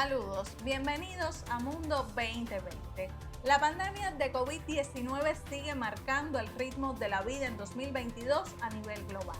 Saludos, bienvenidos a Mundo 2020. La pandemia de COVID-19 sigue marcando el ritmo de la vida en 2022 a nivel global.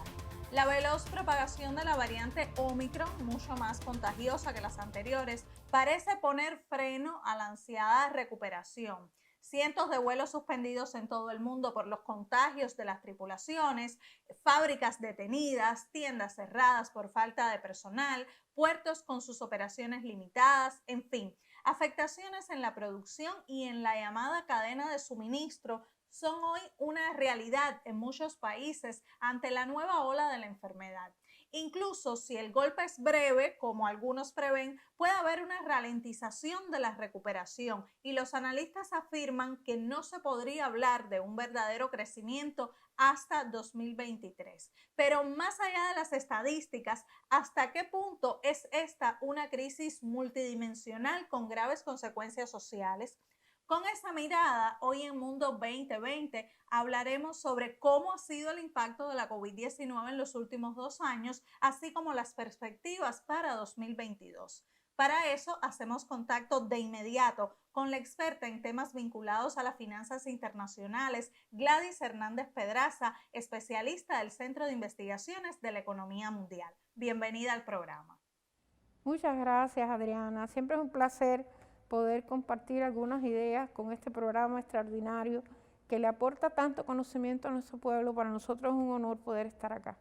La veloz propagación de la variante Omicron, mucho más contagiosa que las anteriores, parece poner freno a la ansiada recuperación. Cientos de vuelos suspendidos en todo el mundo por los contagios de las tripulaciones, fábricas detenidas, tiendas cerradas por falta de personal, puertos con sus operaciones limitadas, en fin, afectaciones en la producción y en la llamada cadena de suministro son hoy una realidad en muchos países ante la nueva ola de la enfermedad. Incluso si el golpe es breve, como algunos prevén, puede haber una ralentización de la recuperación y los analistas afirman que no se podría hablar de un verdadero crecimiento hasta 2023. Pero más allá de las estadísticas, ¿hasta qué punto es esta una crisis multidimensional con graves consecuencias sociales? Con esa mirada, hoy en Mundo 2020 hablaremos sobre cómo ha sido el impacto de la COVID-19 en los últimos 2 años, así como las perspectivas para 2022. Para eso hacemos contacto de inmediato con la experta en temas vinculados a las finanzas internacionales, Gladys Hernández Pedraza, especialista del Centro de Investigaciones de la Economía Mundial. Bienvenida al programa. Muchas gracias, Adriana. Siempre es un placer poder compartir algunas ideas con este programa extraordinario que le aporta tanto conocimiento a nuestro pueblo. Para nosotros es un honor poder estar acá.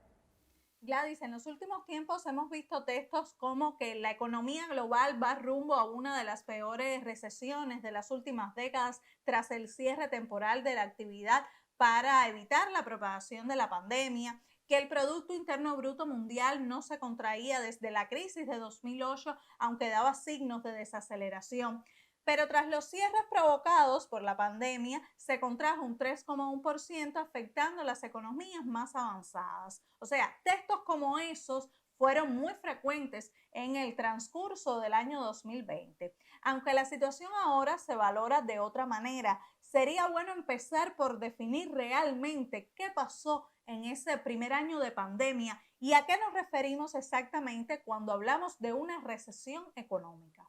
Gladys, en los últimos tiempos hemos visto textos como que la economía global va rumbo a una de las peores recesiones de las últimas décadas tras el cierre temporal de la actividad para evitar la propagación de la pandemia, que el Producto Interno Bruto Mundial no se contraía desde la crisis de 2008, aunque daba signos de desaceleración. Pero tras los cierres provocados por la pandemia, se contrajo un 3,1%, afectando las economías más avanzadas. O sea, textos como esos fueron muy frecuentes en el transcurso del año 2020. Aunque la situación ahora se valora de otra manera, sería bueno empezar por definir realmente qué pasó en ese primer año de pandemia y a qué nos referimos exactamente cuando hablamos de una recesión económica.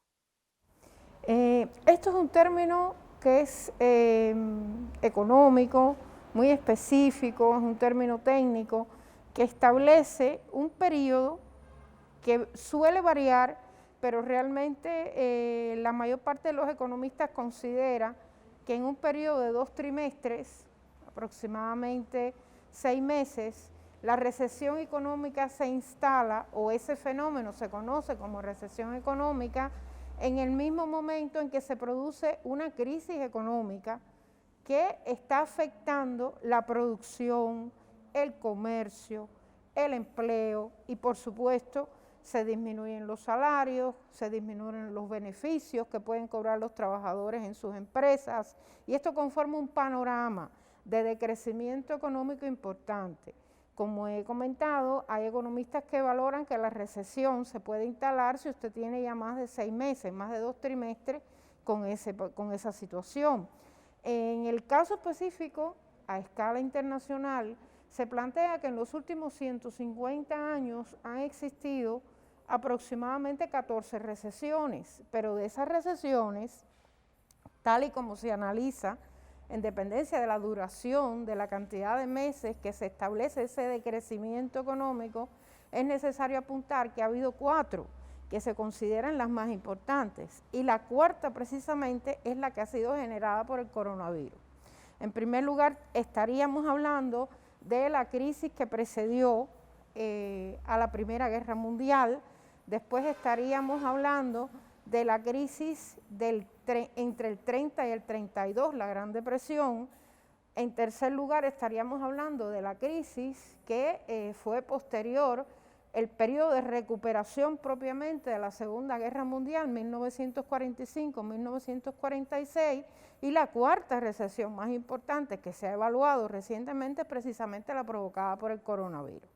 Esto es un término que es económico, muy específico, es un término técnico que establece un periodo que suele variar, pero realmente la mayor parte de los economistas considera que en un periodo de 2 trimestres, aproximadamente 6 meses, la recesión económica se instala, o ese fenómeno se conoce como recesión económica, en el mismo momento en que se produce una crisis económica que está afectando la producción, el comercio, el empleo y, por supuesto, se disminuyen los salarios, se disminuyen los beneficios que pueden cobrar los trabajadores en sus empresas, y esto conforma un panorama de decrecimiento económico importante. Como he comentado, hay economistas que valoran que la recesión se puede instalar si usted tiene ya más de 6 meses, más de 2 trimestres con esa situación. En el caso específico, a escala internacional, se plantea que en los últimos 150 años han existido aproximadamente 14 recesiones, pero de esas recesiones, tal y como se analiza, en dependencia de la duración, de la cantidad de meses que se establece ese decrecimiento económico, es necesario apuntar que ha habido 4 que se consideran las más importantes, y la cuarta precisamente es la que ha sido generada por el coronavirus. En primer lugar, estaríamos hablando de la crisis que precedió a la Primera Guerra Mundial. Después estaríamos hablando de la crisis entre el 30 y el 32, la Gran Depresión. En tercer lugar, estaríamos hablando de la crisis que fue posterior, el periodo de recuperación propiamente de la Segunda Guerra Mundial, 1945-1946, y la cuarta recesión más importante que se ha evaluado recientemente, precisamente la provocada por el coronavirus.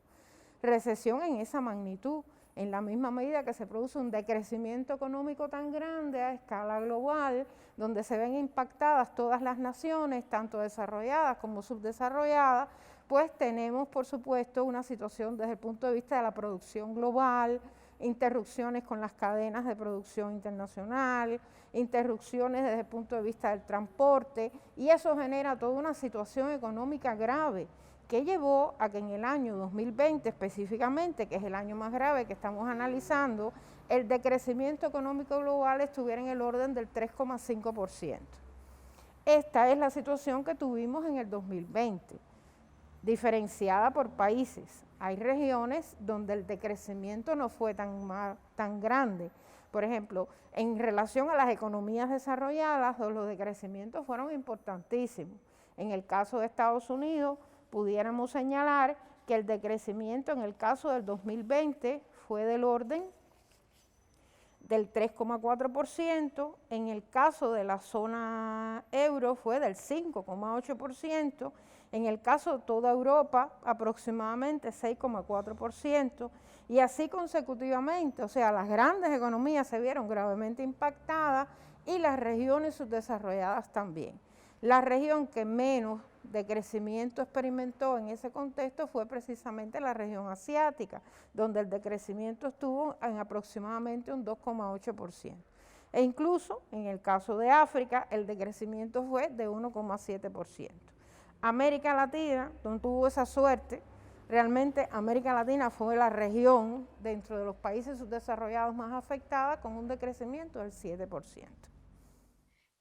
Recesión en esa magnitud, en la misma medida que se produce un decrecimiento económico tan grande a escala global, donde se ven impactadas todas las naciones, tanto desarrolladas como subdesarrolladas, pues tenemos, por supuesto, una situación desde el punto de vista de la producción global, interrupciones con las cadenas de producción internacional, interrupciones desde el punto de vista del transporte, y eso genera toda una situación económica grave que llevó a que en el año 2020 específicamente, que es el año más grave que estamos analizando, el decrecimiento económico global estuviera en el orden del 3,5%. Esta es la situación que tuvimos en el 2020, diferenciada por países. Hay regiones donde el decrecimiento no fue tan grande. Por ejemplo, en relación a las economías desarrolladas, los decrecimientos fueron importantísimos. En el caso de Estados Unidos, pudiéramos señalar que el decrecimiento en el caso del 2020 fue del orden del 3,4%, en el caso de la zona euro fue del 5,8%, en el caso de toda Europa aproximadamente 6,4%, y así consecutivamente, o sea, las grandes economías se vieron gravemente impactadas y las regiones subdesarrolladas también. La región que menos decrecimiento experimentó en ese contexto fue precisamente la región asiática, donde el decrecimiento estuvo en aproximadamente un 2,8%. E incluso en el caso de África, el decrecimiento fue de 1,7%. América Latina, donde tuvo esa suerte, realmente América Latina fue la región dentro de los países subdesarrollados más afectada, con un decrecimiento del 7%.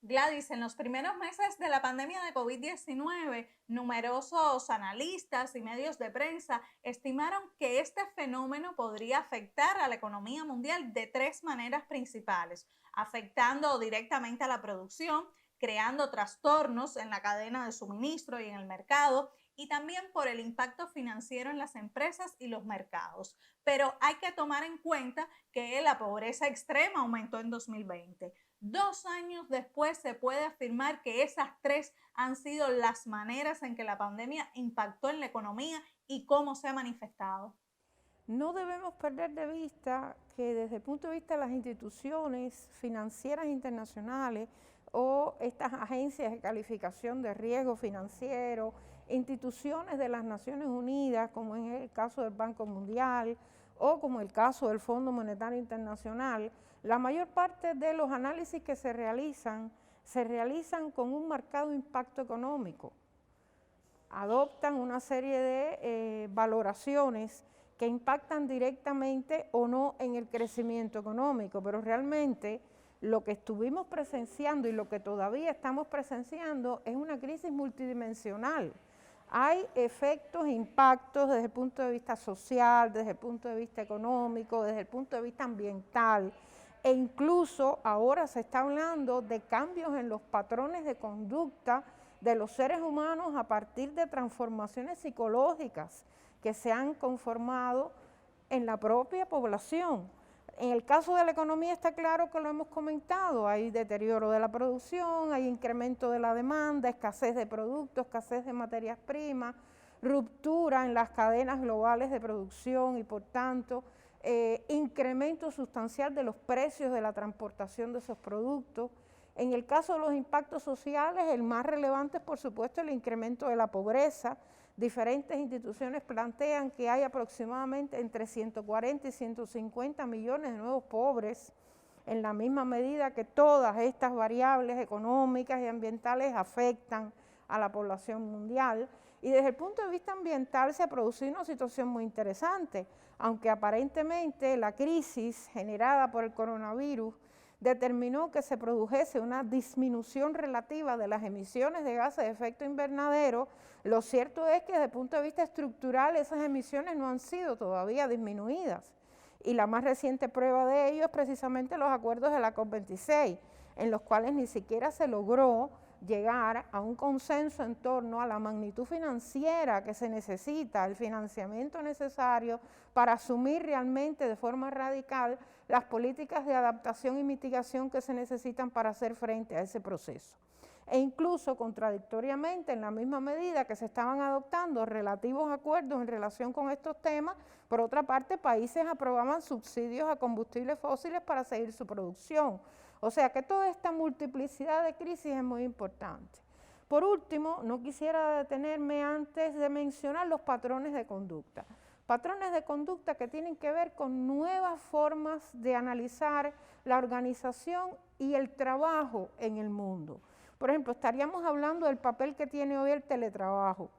Gladys, en los primeros meses de la pandemia de COVID-19, numerosos analistas y medios de prensa estimaron que este fenómeno podría afectar a la economía mundial de tres maneras principales, afectando directamente a la producción, creando trastornos en la cadena de suministro y en el mercado, y también por el impacto financiero en las empresas y los mercados. Pero hay que tomar en cuenta que la pobreza extrema aumentó en 2020. 2 años después se puede afirmar que esas tres han sido las maneras en que la pandemia impactó en la economía y cómo se ha manifestado. No debemos perder de vista que desde el punto de vista de las instituciones financieras internacionales o estas agencias de calificación de riesgo financiero, instituciones de las Naciones Unidas, como en el caso del Banco Mundial o como el caso del Fondo Monetario Internacional, la mayor parte de los análisis que se realizan con un marcado impacto económico. Adoptan una serie de valoraciones que impactan directamente o no en el crecimiento económico, pero realmente lo que estuvimos presenciando y lo que todavía estamos presenciando es una crisis multidimensional. Hay efectos, impactos desde el punto de vista social, desde el punto de vista económico, desde el punto de vista ambiental, e incluso ahora se está hablando de cambios en los patrones de conducta de los seres humanos a partir de transformaciones psicológicas que se han conformado en la propia población. En el caso de la economía está claro que lo hemos comentado, hay deterioro de la producción, hay incremento de la demanda, escasez de productos, escasez de materias primas, ruptura en las cadenas globales de producción y por tanto incremento sustancial de los precios de la transportación de esos productos. En el caso de los impactos sociales, el más relevante es por supuesto el incremento de la pobreza. Diferentes instituciones plantean que hay aproximadamente entre 140 y 150 millones de nuevos pobres, en la misma medida que todas estas variables económicas y ambientales afectan a la población mundial. Y desde el punto de vista ambiental se ha producido una situación muy interesante, aunque aparentemente la crisis generada por el coronavirus determinó que se produjese una disminución relativa de las emisiones de gases de efecto invernadero. Lo cierto es que desde el punto de vista estructural esas emisiones no han sido todavía disminuidas. Y la más reciente prueba de ello es precisamente los acuerdos de la COP26, en los cuales ni siquiera se logró llegar a un consenso en torno a la magnitud financiera que se necesita, el financiamiento necesario para asumir realmente de forma radical las políticas de adaptación y mitigación que se necesitan para hacer frente a ese proceso. E incluso contradictoriamente, en la misma medida que se estaban adoptando relativos acuerdos en relación con estos temas, por otra parte, países aprobaban subsidios a combustibles fósiles para seguir su producción. O sea que toda esta multiplicidad de crisis es muy importante. Por último, no quisiera detenerme antes de mencionar los patrones de conducta, Patrones de conducta que tienen que ver con nuevas formas de analizar la organización y el trabajo en el mundo. Por ejemplo, estaríamos hablando del papel que tiene hoy el teletrabajo,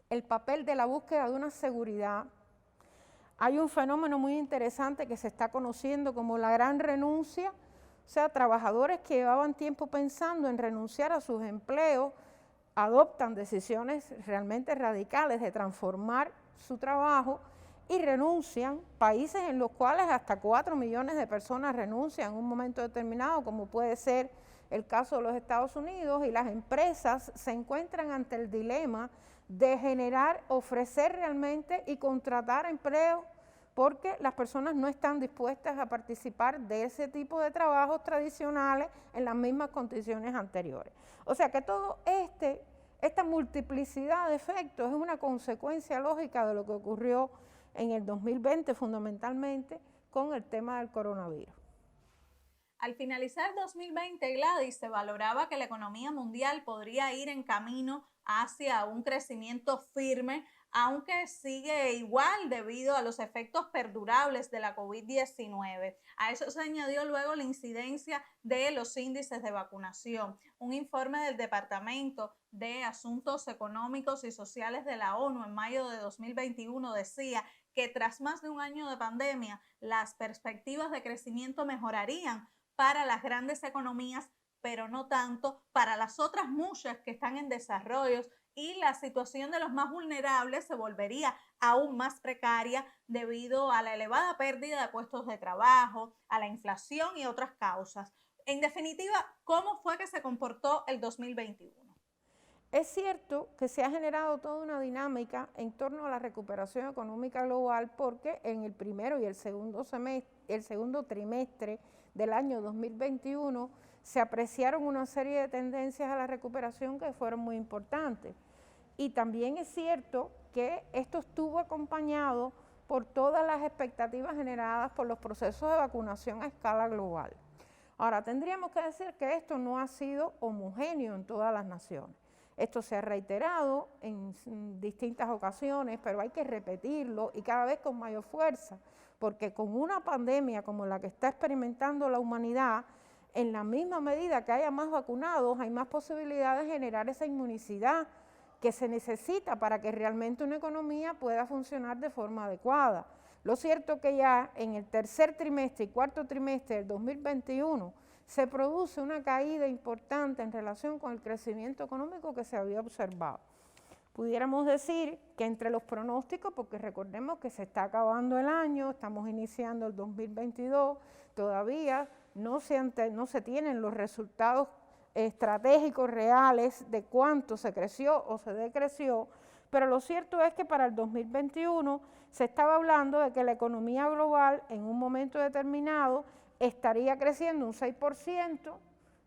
el papel de la búsqueda de una seguridad. Hay un fenómeno muy interesante que se está conociendo como la gran renuncia, o sea, trabajadores que llevaban tiempo pensando en renunciar a sus empleos, adoptan decisiones realmente radicales de transformar su trabajo y renuncian, países en los cuales hasta 4 millones de personas renuncian en un momento determinado, como puede ser el caso de los Estados Unidos, y las empresas se encuentran ante el dilema de generar, ofrecer realmente y contratar empleo, porque las personas no están dispuestas a participar de ese tipo de trabajos tradicionales en las mismas condiciones anteriores. O sea que todo esta multiplicidad de efectos es una consecuencia lógica de lo que ocurrió en el 2020 fundamentalmente con el tema del coronavirus. Al finalizar 2020, Gladys, se valoraba que la economía mundial podría ir en camino hacia un crecimiento firme, aunque sigue igual debido a los efectos perdurables de la COVID-19. A eso se añadió luego la incidencia de los índices de vacunación. Un informe del Departamento de Asuntos Económicos y Sociales de la ONU en mayo de 2021 decía que tras más de un año de pandemia, las perspectivas de crecimiento mejorarían para las grandes economías, pero no tanto para las otras muchas que están en desarrollo, y la situación de los más vulnerables se volvería aún más precaria debido a la elevada pérdida de puestos de trabajo, a la inflación y otras causas. En definitiva, ¿cómo fue que se comportó el 2021? Es cierto que se ha generado toda una dinámica en torno a la recuperación económica global, porque en el primero y el segundo trimestre del año 2021 se apreciaron una serie de tendencias a la recuperación que fueron muy importantes. Y también es cierto que esto estuvo acompañado por todas las expectativas generadas por los procesos de vacunación a escala global. Ahora, tendríamos que decir que esto no ha sido homogéneo en todas las naciones. Esto se ha reiterado en distintas ocasiones, pero hay que repetirlo y cada vez con mayor fuerza, porque con una pandemia como la que está experimentando la humanidad, en la misma medida que haya más vacunados, hay más posibilidades de generar esa inmunicidad que se necesita para que realmente una economía pueda funcionar de forma adecuada. Lo cierto es que ya en el tercer trimestre y cuarto trimestre del 2021 se produce una caída importante en relación con el crecimiento económico que se había observado. Pudiéramos decir que entre los pronósticos, porque recordemos que se está acabando el año, estamos iniciando el 2022, todavía no se tienen los resultados estratégicos reales de cuánto se creció o se decreció, pero lo cierto es que para el 2021 se estaba hablando de que la economía global en un momento determinado estaría creciendo un 6%,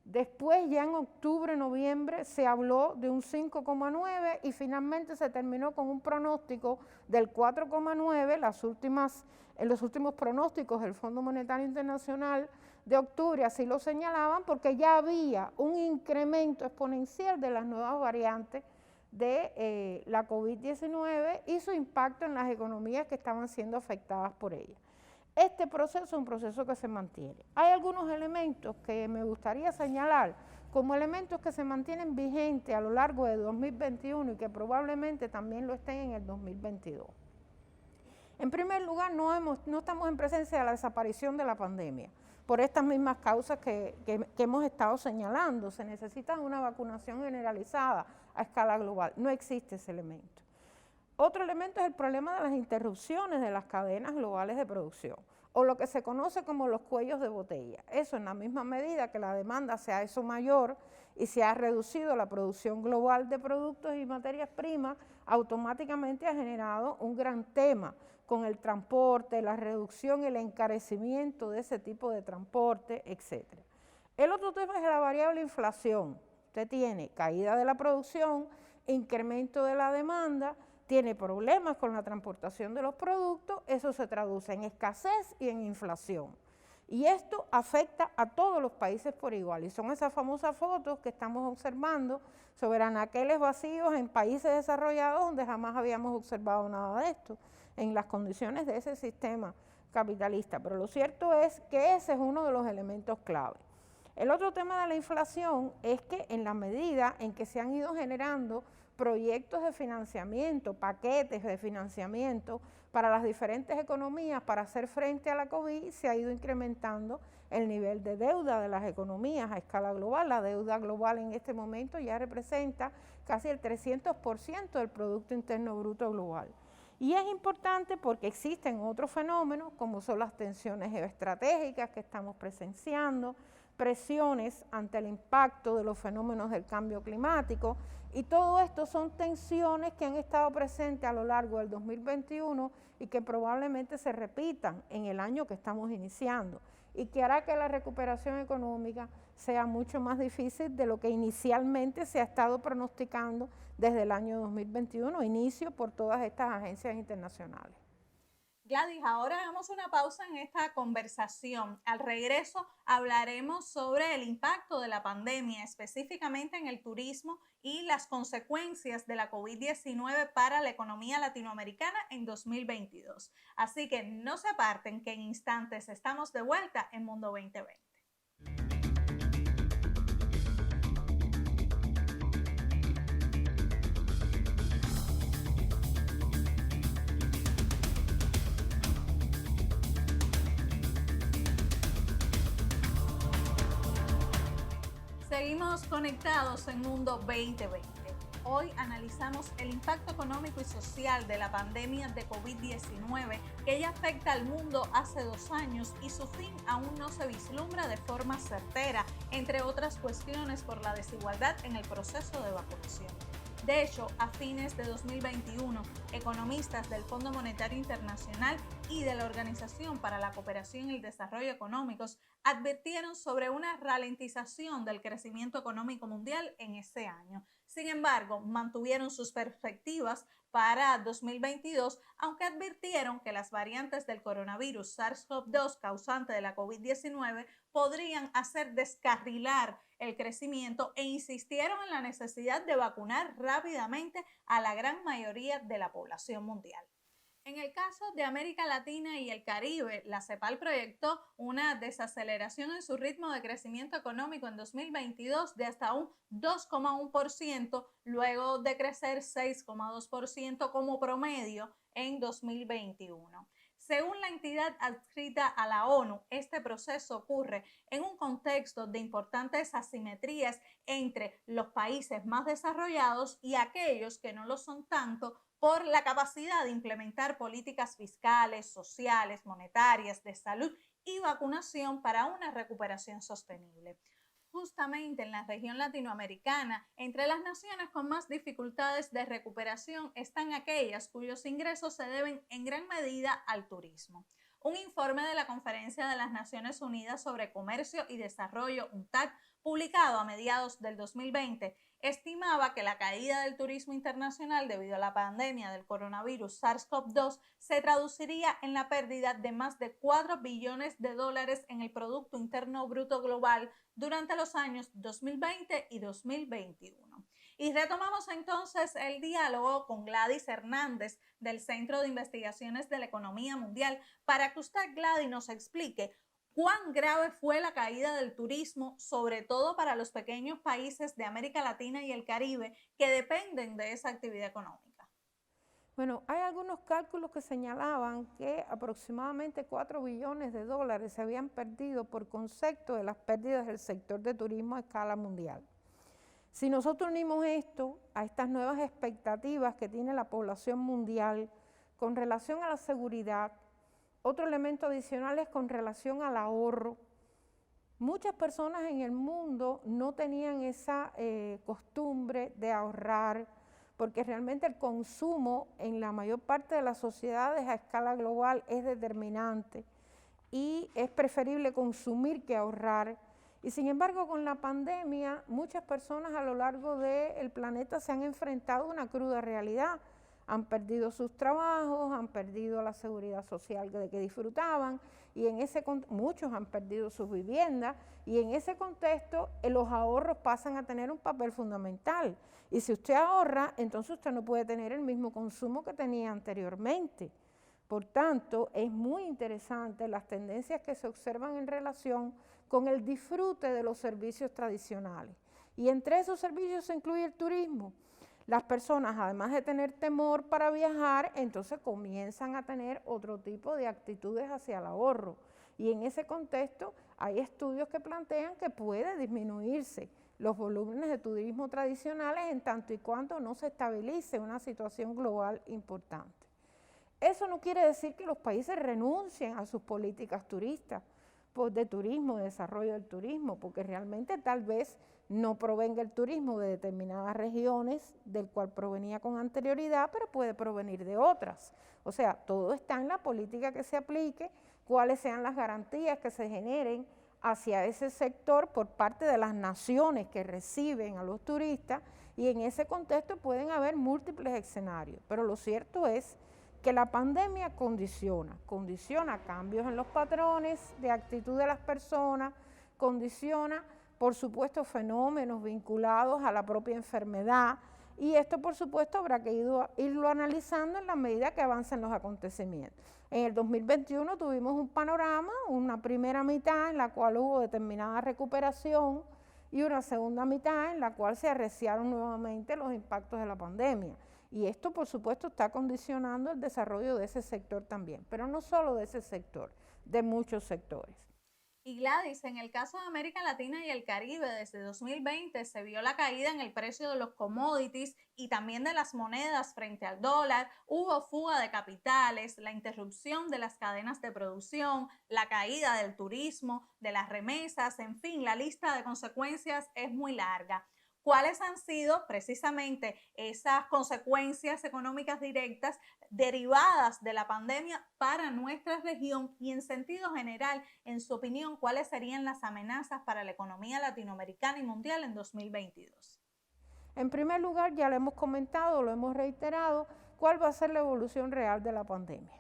después ya en octubre, noviembre se habló de un 5,9% y finalmente se terminó con un pronóstico del 4,9%, en los últimos pronósticos del Fondo Monetario Internacional de octubre así lo señalaban, porque ya había un incremento exponencial de las nuevas variantes de la COVID-19 y su impacto en las economías que estaban siendo afectadas por ella. Este proceso es un proceso que se mantiene. Hay algunos elementos que me gustaría señalar como elementos que se mantienen vigentes a lo largo de 2021 y que probablemente también lo estén en el 2022. En primer lugar, no estamos en presencia de la desaparición de la pandemia, por estas mismas causas que hemos estado señalando. Se necesita una vacunación generalizada a escala global, no existe ese elemento. Otro elemento es el problema de las interrupciones de las cadenas globales de producción, o lo que se conoce como los cuellos de botella. Eso, en la misma medida que la demanda se ha hecho mayor y se ha reducido la producción global de productos y materias primas, automáticamente ha generado un gran tema con el transporte, la reducción y el encarecimiento de ese tipo de transporte, etc. El otro tema es la variable inflación. Usted tiene caída de la producción, incremento de la demanda, tiene problemas con la transportación de los productos, eso se traduce en escasez y en inflación. Y esto afecta a todos los países por igual. Y son esas famosas fotos que estamos observando sobre anaqueles vacíos en países desarrollados donde jamás habíamos observado nada de esto, en las condiciones de ese sistema capitalista. Pero lo cierto es que ese es uno de los elementos clave. El otro tema de la inflación es que en la medida en que se han ido generando proyectos de financiamiento, paquetes de financiamiento para las diferentes economías para hacer frente a la COVID, se ha ido incrementando el nivel de deuda de las economías a escala global. La deuda global en este momento ya representa casi el 300% del Producto Interno Bruto global. Y es importante porque existen otros fenómenos como son las tensiones geoestratégicas que estamos presenciando, presiones ante el impacto de los fenómenos del cambio climático, y todo esto son tensiones que han estado presentes a lo largo del 2021 y que probablemente se repitan en el año que estamos iniciando, y que hará que la recuperación económica sea mucho más difícil de lo que inicialmente se ha estado pronosticando desde el año 2021, inicio por todas estas agencias internacionales. Gladys, ahora hagamos una pausa en esta conversación. Al regreso hablaremos sobre el impacto de la pandemia, específicamente en el turismo y las consecuencias de la COVID-19 para la economía latinoamericana en 2022. Así que no se aparten, que en instantes estamos de vuelta en Mundo 2020. Seguimos conectados en Mundo 2020. Hoy analizamos el impacto económico y social de la pandemia de COVID-19 que ya afecta al mundo hace 2 años y su fin aún no se vislumbra de forma certera, entre otras cuestiones por la desigualdad en el proceso de vacunación. De hecho, a fines de 2021, economistas del Fondo Monetario Internacional y de la Organización para la Cooperación y el Desarrollo Económicos advirtieron sobre una ralentización del crecimiento económico mundial en ese año. Sin embargo, mantuvieron sus perspectivas para 2022, aunque advirtieron que las variantes del coronavirus SARS-CoV-2 causante de la COVID-19 podrían hacer descarrilar el crecimiento e insistieron en la necesidad de vacunar rápidamente a la gran mayoría de la población mundial. En el caso de América Latina y el Caribe, la CEPAL proyectó una desaceleración en su ritmo de crecimiento económico en 2022 de hasta un 2,1%, luego de crecer 6,2% como promedio en 2021. Según la entidad adscrita a la ONU, este proceso ocurre en un contexto de importantes asimetrías entre los países más desarrollados y aquellos que no lo son tanto, por la capacidad de implementar políticas fiscales, sociales, monetarias, de salud y vacunación para una recuperación sostenible. Justamente en la región latinoamericana, entre las naciones con más dificultades de recuperación están aquellas cuyos ingresos se deben en gran medida al turismo. Un informe de la Conferencia de las Naciones Unidas sobre Comercio y Desarrollo, UNCTAD, publicado a mediados del 2020, estimaba que la caída del turismo internacional debido a la pandemia del coronavirus SARS-CoV-2 se traduciría en la pérdida de más de 4 billones de dólares en el Producto Interno Bruto Global durante los años 2020 y 2021. Y retomamos entonces el diálogo con Gladys Hernández del Centro de Investigaciones de la Economía Mundial para que usted, Gladys, nos explique ¿cuán grave fue la caída del turismo, sobre todo para los pequeños países de América Latina y el Caribe que dependen de esa actividad económica? Bueno, hay algunos cálculos que señalaban que aproximadamente 4 billones de dólares se habían perdido por concepto de las pérdidas del sector de turismo a escala mundial. Si nosotros unimos esto a estas nuevas expectativas que tiene la población mundial con relación a la seguridad, otro elemento adicional es con relación al ahorro. Muchas personas en el mundo no tenían esa costumbre de ahorrar, porque realmente el consumo en la mayor parte de las sociedades a escala global es determinante y es preferible consumir que ahorrar. Y sin embargo, con la pandemia, muchas personas a lo largo del planeta se han enfrentado a una cruda realidad. Han perdido sus trabajos, han perdido la seguridad social de que disfrutaban, y muchos han perdido sus viviendas, y en ese contexto los ahorros pasan a tener un papel fundamental. Y si usted ahorra, entonces usted no puede tener el mismo consumo que tenía anteriormente. Por tanto, es muy interesante las tendencias que se observan en relación con el disfrute de los servicios tradicionales. Y entre esos servicios se incluye el turismo. Las personas, además de tener temor para viajar, entonces comienzan a tener otro tipo de actitudes hacia el ahorro. Y en ese contexto hay estudios que plantean que puede disminuirse los volúmenes de turismo tradicionales en tanto y cuanto no se estabilice una situación global importante. Eso no quiere decir que los países renuncien a sus políticas turísticas, de turismo, de desarrollo del turismo, porque realmente tal vez no provenga el turismo de determinadas regiones del cual provenía con anterioridad, pero puede provenir de otras. O sea, todo está en la política que se aplique, cuáles sean las garantías que se generen hacia ese sector por parte de las naciones que reciben a los turistas, y en ese contexto pueden haber múltiples escenarios, pero lo cierto es que la pandemia condiciona cambios en los patrones de actitud de las personas, condiciona, por supuesto, fenómenos vinculados a la propia enfermedad, y esto, por supuesto, habrá que irlo analizando en la medida que avancen los acontecimientos. En el 2021 tuvimos un panorama, una primera mitad en la cual hubo determinada recuperación y una segunda mitad en la cual se arreciaron nuevamente los impactos de la pandemia. Y esto, por supuesto, está condicionando el desarrollo de ese sector también, pero no solo de ese sector, de muchos sectores. Y Gladys, en el caso de América Latina y el Caribe, desde 2020 se vio la caída en el precio de los commodities y también de las monedas frente al dólar, hubo fuga de capitales, la interrupción de las cadenas de producción, la caída del turismo, de las remesas, en fin, la lista de consecuencias es muy larga. ¿Cuáles han sido precisamente esas consecuencias económicas directas derivadas de la pandemia para nuestra región y en sentido general, en su opinión, cuáles serían las amenazas para la economía latinoamericana y mundial en 2022? En primer lugar, ya lo hemos comentado, lo hemos reiterado, cuál va a ser la evolución real de la pandemia.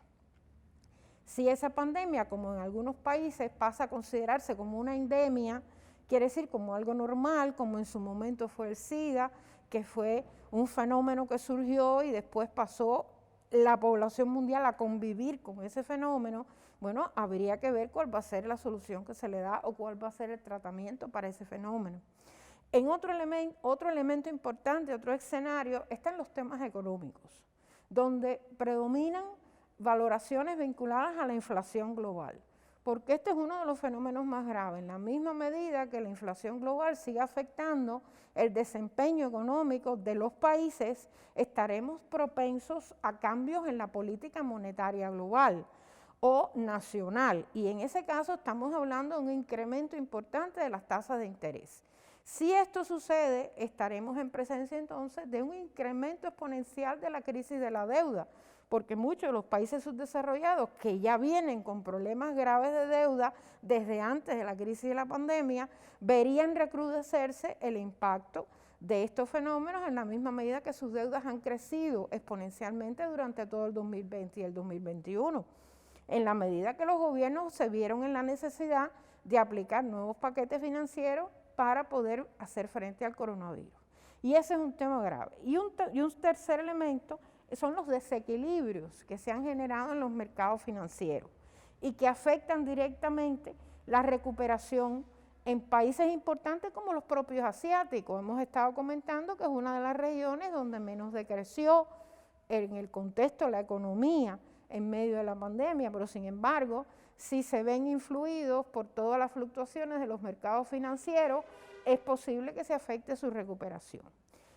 Si esa pandemia, como en algunos países, pasa a considerarse como una endemia, quiere decir como algo normal, como en su momento fue el SIDA, que fue un fenómeno que surgió y después pasó la población mundial a convivir con ese fenómeno, bueno, habría que ver cuál va a ser la solución que se le da o cuál va a ser el tratamiento para ese fenómeno. En otro elemento importante, otro escenario, están los temas económicos, donde predominan valoraciones vinculadas a la inflación global, porque este es uno de los fenómenos más graves. En la misma medida que la inflación global sigue afectando el desempeño económico de los países, estaremos propensos a cambios en la política monetaria global o nacional, y en ese caso estamos hablando de un incremento importante de las tasas de interés. Si esto sucede, estaremos en presencia entonces de un incremento exponencial de la crisis de la deuda, porque muchos de los países subdesarrollados que ya vienen con problemas graves de deuda desde antes de la crisis de la pandemia, verían recrudecerse el impacto de estos fenómenos en la misma medida que sus deudas han crecido exponencialmente durante todo el 2020 y el 2021, en la medida que los gobiernos se vieron en la necesidad de aplicar nuevos paquetes financieros para poder hacer frente al coronavirus. Y ese es un tema grave. Y un tercer elemento son los desequilibrios que se han generado en los mercados financieros y que afectan directamente la recuperación en países importantes como los propios asiáticos. Hemos estado comentando que es una de las regiones donde menos decreció en el contexto de la economía en medio de la pandemia, pero sin embargo, si se ven influidos por todas las fluctuaciones de los mercados financieros, es posible que se afecte su recuperación.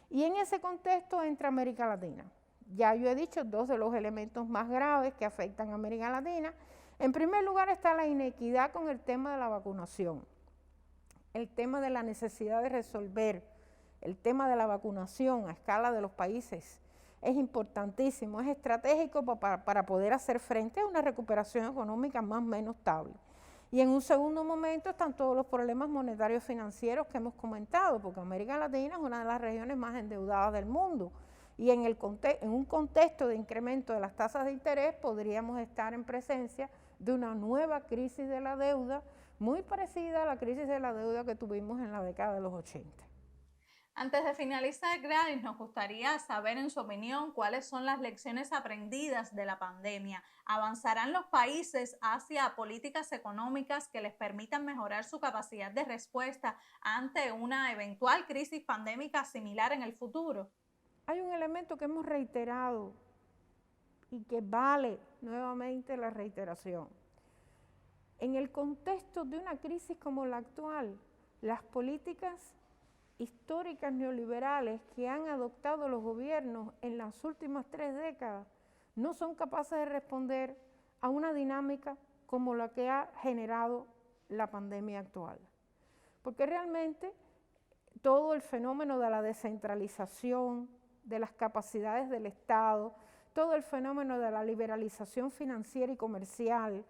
Y en ese contexto entra América Latina. Ya yo he dicho dos de los elementos más graves que afectan a América Latina. En primer lugar está la inequidad con el tema de la vacunación, el tema de la necesidad de resolver, el tema de la vacunación a escala de los países. Es importantísimo, es estratégico para poder hacer frente a una recuperación económica más o menos estable. Y en un segundo momento están todos los problemas monetarios financieros que hemos comentado, porque América Latina es una de las regiones más endeudadas del mundo. Y en un contexto de incremento de las tasas de interés podríamos estar en presencia de una nueva crisis de la deuda, muy parecida a la crisis de la deuda que tuvimos en la década de los 80. Antes de finalizar, Gladys, nos gustaría saber, en su opinión, cuáles son las lecciones aprendidas de la pandemia. ¿Avanzarán los países hacia políticas económicas que les permitan mejorar su capacidad de respuesta ante una eventual crisis pandémica similar en el futuro? Hay un elemento que hemos reiterado y que vale nuevamente la reiteración. En el contexto de una crisis como la actual, las políticas históricas neoliberales que han adoptado los gobiernos en las últimas 3 décadas no son capaces de responder a una dinámica como la que ha generado la pandemia actual. Porque realmente todo el fenómeno de la descentralización, de las capacidades del Estado, todo el fenómeno de la liberalización financiera y comercial,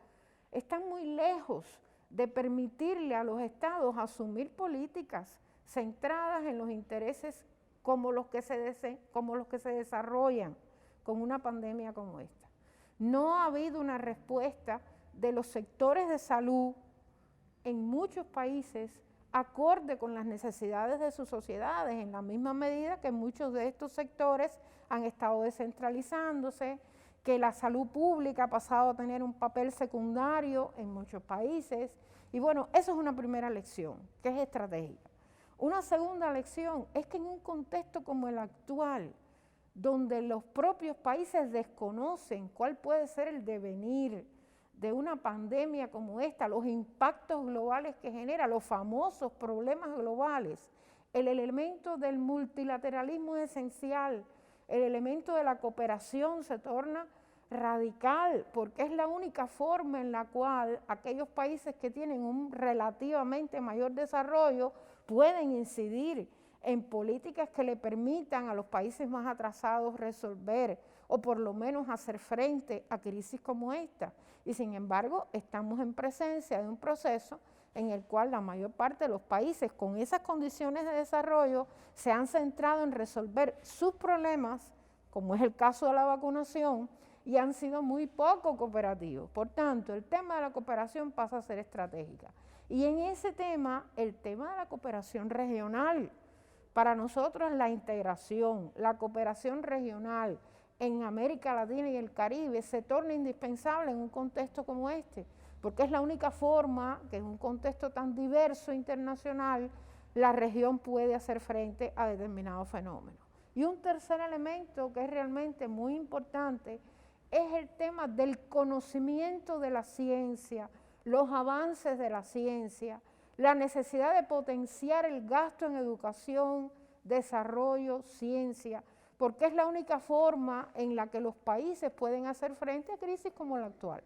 están muy lejos de permitirle a los estados asumir políticas centradas en los intereses como los que se desarrollan con una pandemia como esta. No ha habido una respuesta de los sectores de salud en muchos países acorde con las necesidades de sus sociedades, en la misma medida que muchos de estos sectores han estado descentralizándose, que la salud pública ha pasado a tener un papel secundario en muchos países. Y bueno, eso es una primera lección, que es estratégica. Una segunda lección es que en un contexto como el actual, donde los propios países desconocen cuál puede ser el devenir de una pandemia como esta, los impactos globales que genera, los famosos problemas globales, el elemento del multilateralismo es esencial, el elemento de la cooperación se torna radical, porque es la única forma en la cual aquellos países que tienen un relativamente mayor desarrollo pueden incidir en políticas que le permitan a los países más atrasados resolver o por lo menos hacer frente a crisis como esta. Y sin embargo, estamos en presencia de un proceso en el cual la mayor parte de los países con esas condiciones de desarrollo se han centrado en resolver sus problemas, como es el caso de la vacunación, y han sido muy poco cooperativos. Por tanto, el tema de la cooperación pasa a ser estratégica. Y en ese tema, el tema de la cooperación regional, para nosotros la integración, la cooperación regional en América Latina y el Caribe se torna indispensable en un contexto como este, porque es la única forma que en un contexto tan diverso internacional la región puede hacer frente a determinados fenómenos. Y un tercer elemento que es realmente muy importante es el tema del conocimiento de la ciencia, los avances de la ciencia, la necesidad de potenciar el gasto en educación, desarrollo, ciencia, porque es la única forma en la que los países pueden hacer frente a crisis como la actual.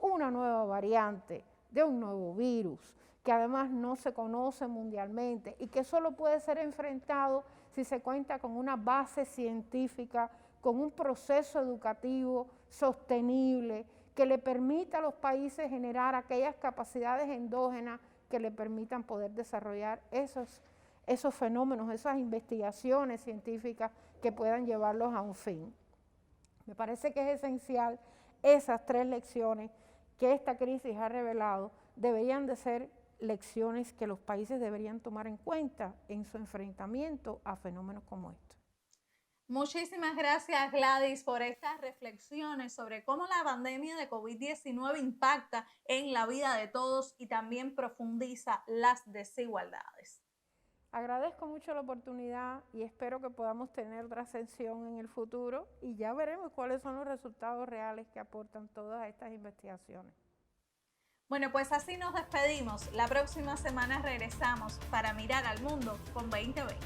Una nueva variante de un nuevo virus, que además no se conoce mundialmente y que solo puede ser enfrentado si se cuenta con una base científica, con un proceso educativo sostenible, que le permita a los países generar aquellas capacidades endógenas que le permitan poder desarrollar esos fenómenos, esas investigaciones científicas que puedan llevarlos a un fin. Me parece que es esencial esas 3 lecciones que esta crisis ha revelado, deberían de ser lecciones que los países deberían tomar en cuenta en su enfrentamiento a fenómenos como estos. Muchísimas gracias, Gladys, por estas reflexiones sobre cómo la pandemia de COVID-19 impacta en la vida de todos y también profundiza las desigualdades. Agradezco mucho la oportunidad y espero que podamos tener otra sesión en el futuro y ya veremos cuáles son los resultados reales que aportan todas estas investigaciones. Bueno, pues así nos despedimos. La próxima semana regresamos para mirar al mundo con 2020.